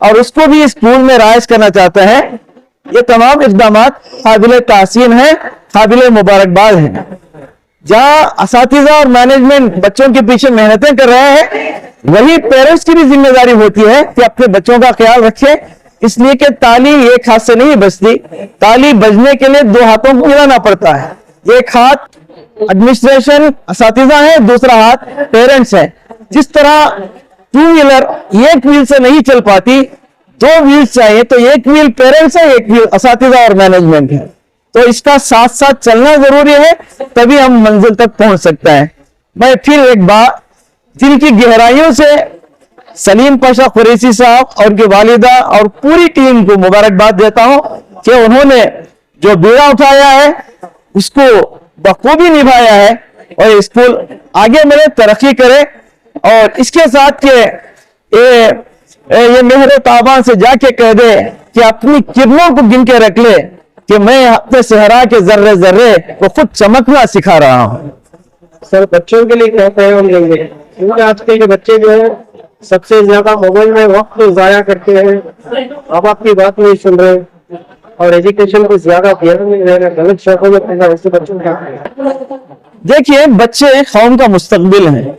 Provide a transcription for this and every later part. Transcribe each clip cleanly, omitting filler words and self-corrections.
اور اس کو بھی اسکول میں رائج کرنا چاہتا ہے. یہ تمام اقدامات قابل تحسین ہیں, قابل مبارکباد ہیں. جہاں اساتذہ اور مینجمنٹ بچوں کے پیچھے محنتیں کر رہے ہیں, وہی پیرنٹس کی بھی ذمہ داری ہوتی ہے کہ اپنے بچوں کا خیال رکھے, اس لیے کہ تعلیم ایک ہاتھ سے نہیں بچتی. تعلیم بجنے کے لیے دو ہاتھوں کو ملانا پڑتا ہے. ایک ہاتھ ایڈمنسٹریشن اساتذہ ہے, دوسرا ہاتھ پیرنٹس ہے. جس طرح ٹو ویلر ایک ویل سے نہیں چل پاتی, دو ویل چاہیے, تو ایک ویل پیرنٹس ہے, ایک ویل اساتذہ اور مینجمنٹ ہے. تو اس کا ساتھ ساتھ چلنا ضروری ہے, تبھی ہم منزل تک پہنچ سکتے ہیں. میں پھر ایک بار دل کی گہرائیوں سے سلیم پاشا قریشی صاحب اور ان کی والدہ اور پوری ٹیم کو مبارکباد دیتا ہوں کہ انہوں نے جو بیڑا اٹھایا ہے اس کو بخوبی نبھایا ہے, اور اسکول آگے بڑھے, ترقی کرے. اور اس کے ساتھ کہ یہ مہر تابان سے جا کے کہہ دے کہ اپنی کرنوں کو گن کے رکھ لے کہ میں اپنے صحرا کے ذرے ذرے کو خود چمکنا سکھا رہا ہوں. سر بچوں کے لیے کیا پیغام دیں گے, کیونکہ آج کے بچے جو ہے سب سے زیادہ موبائل میں وقت ضائع کرتے ہیں, اب آپ کی بات نہیں سن رہے اور ایجوکیشن کو زیادہ دھیان نہیں دے رہے, غلط شوقوں میں پیدا, ایسے بچوں کیا کریں؟ دیکھیے, بچے قوم کا مستقبل ہیں.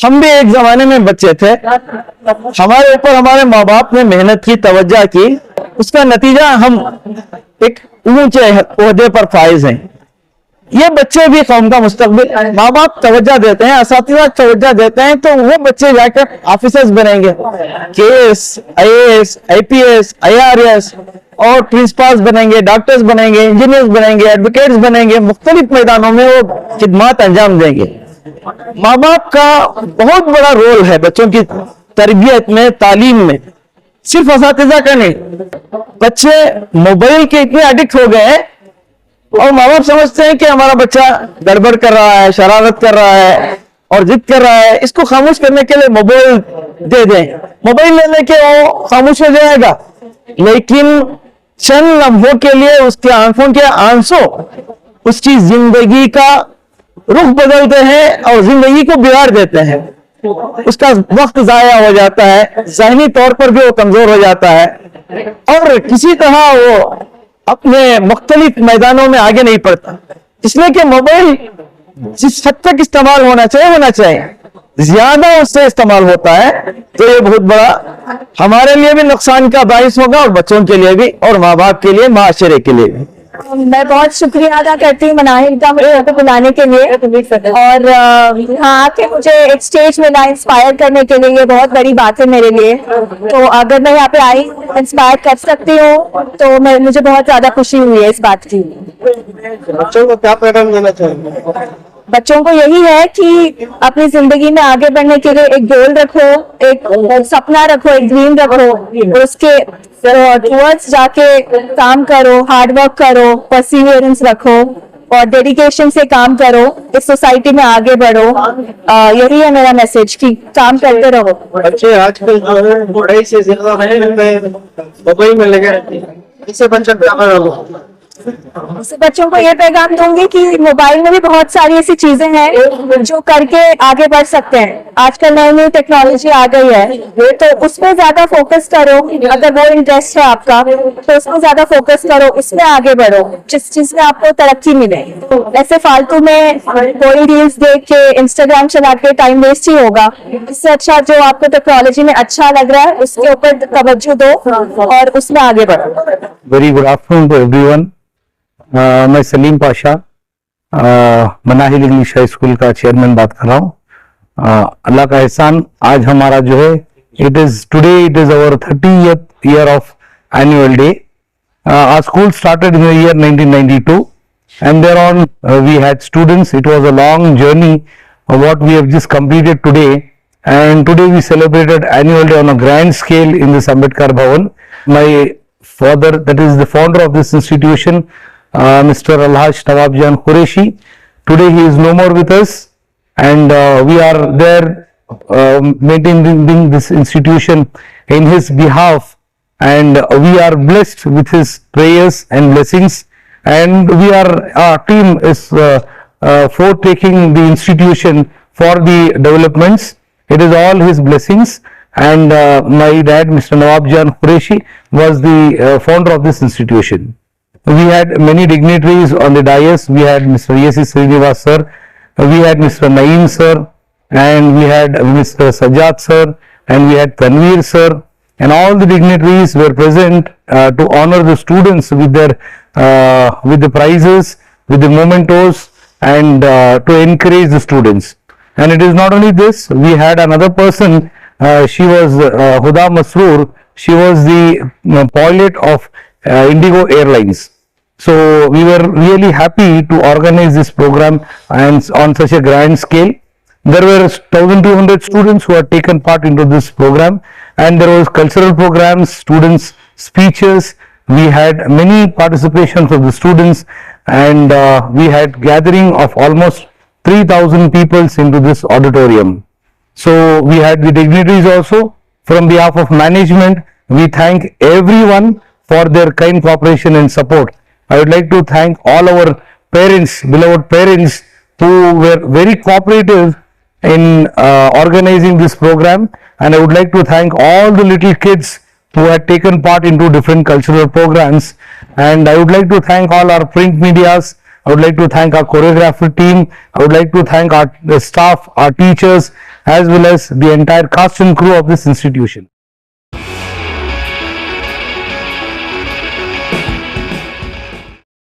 ہم بھی ایک زمانے میں بچے تھے, ہمارے اوپر ہمارے ماں باپ نے محنت کی, توجہ کی, اس کا نتیجہ ہم ایک اونچے عہدے پر فائز ہیں. یہ بچے بھی قوم کا مستقبل, ماں باپ توجہ دیتے ہیں, اساتذہ توجہ دیتے ہیں, تو وہ بچے جا کر آفیسرز بنیں گے, KS, IAS, IPS, IRS, اور پرنسپالز بنیں گے, ڈاکٹرز بنیں گے, انجینئرز بنیں گے, ایڈوکیٹس بنیں گے, مختلف میدانوں میں وہ خدمات انجام دیں گے. ماں باپ کا بہت بڑا رول ہے بچوں کی تربیت میں, تعلیم میں, صرف اساتذہ کا نہیں. بچے موبائل کے اتنے ایڈکٹ ہو گئے ہیں اور ماں باپ سمجھتے ہیں کہ ہمارا بچہ گڑبڑ کر رہا ہے, شرارت کر رہا ہے اور ضد کر رہا ہے, اس کو خاموش کرنے کے لیے موبائل دے دیں. موبائل لینے کے وہ خاموش ہو جائے گا, لیکن چند لمحوں کے لیے اس کے آنکھوں کے آنسو اس کی زندگی کا رخ بدلتے ہیں اور زندگی کو بگاڑ دیتے ہیں. اس کا وقت ضائع ہو جاتا ہے, ذہنی طور پر بھی وہ کمزور ہو جاتا ہے, اور کسی طرح وہ اپنے مختلف میدانوں میں آگے نہیں پڑتا. اس لیے کہ موبائل جس حد تک استعمال ہونا چاہیے, زیادہ اس سے استعمال ہوتا ہے, تو یہ بہت بڑا ہمارے لیے بھی نقصان کا باعث ہوگا, اور بچوں کے لیے بھی, اور ماں باپ کے لیے, معاشرے کے لیے بھی. میں بہت شکریہ ادا کرتی ہوں مناہل کا مجھے یہاں پہ بلانے کے لیے, اور یہاں آ کے مجھے ایک اسٹیج ملا انسپائر کرنے کے لیے, یہ بہت بڑی بات ہے میرے لیے. تو اگر میں یہاں پہ آئی, انسپائر کر سکتی ہوں, تو مجھے بہت زیادہ خوشی ہوئی ہے اس بات کی. بچوں کو کیا پیغام دینا چاہیں گے؟ بچوں کو یہی ہے کہ اپنی زندگی میں آگے بڑھنے کے لیے ایک گول رکھو, ایک سپنا رکھو, ایک ڈریم رکھو, اور اس کے ٹورڈز جا کے کام کرو, ہارڈ ورک کرو, پرسیویرنس رکھو, اور ڈیڈیکیشن سے کام کرو, اس سوسائٹی میں آگے بڑھو. یہی ہے میرا میسج کہ کام کرتے رہو. بچے آج کل جو ہے پڑھائی سے زیادہ موبائل میں لگے رہتے ہیں, اسے بچہ کیا کرو؟ بچوں کو یہ پیغام دوں گی کہ موبائل میں بھی بہت ساری ایسی چیزیں ہیں جو کر کے آگے بڑھ سکتے ہیں. آج کل نئی نئی ٹیکنالوجی آ گئی ہے, تو اس پہ زیادہ فوکس کرو. اگر وہ انٹرسٹ ہے آپ کا تو اس میں زیادہ فوکس کرو, اس میں آگے بڑھو, جس چیز میں آپ کو ترقی ملے. ایسے فالتو میں کوئی ریلز دیکھ کے, انسٹاگرام چلا کے ٹائم ویسٹ ہی ہوگا. اس سے اچھا جو آپ کو ٹیکنالوجی میں اچھا لگ رہا ہے اس کے اوپر توجہ دو اور اس میں آگے بڑھو. Very good afternoon to everyone. میں Salim Pasha Manahil English high school کا چیئرمین بات کر رہا ہوں. اللہ کا احسان, آج ہمارا جو ہے today it is our 30th year of annual day. Our school started in the year 1992, and thereon we had students. It was a long journey of what we have just completed today, and today we celebrated annual day on a grand scale in this Ambedkar Bhavan. My father, that is the founder of this institution, Mr. Alhaj Nawab Jan Qureshi, today he is no more with us, and we are there maintaining this institution in his behalf, and we are blessed with his prayers and blessings, and our team is foretaking the institution for the developments. It is all his blessings, and my dad, Mr. Nawab Jan Qureshi, was the founder of this institution. We had many dignitaries on the dais. We had Mr. E.S.C. Srinivas sir, we had Mr. Naeem sir, and we had Mr. Sajjad sir, and we had Tanveer sir, and all the dignitaries were present to honor the students with their with the prizes, with the mementos, and to encourage the students. And it is not only this, we had another person, she was Huda Masroor, she was the pilot of Indigo Airlines. So we were really happy to organize this program and on such a grand scale. There were 1,200 students who had taken part into this program, and there was cultural programs, students' speeches. We had many participations of the students, and we had gathering of almost 3,000 people into this auditorium. So we had the dignitaries also. From behalf of management, we thank everyone for their kind cooperation and support. I would like to thank all our parents, beloved parents, who were very cooperative in organizing this program, and I would like to thank all the little kids who had taken part into different cultural programs, and I would like to thank all our print medias. I would like to thank our choreographer team. I would like to thank the staff, our teachers, as well as the entire cast and crew of this institution.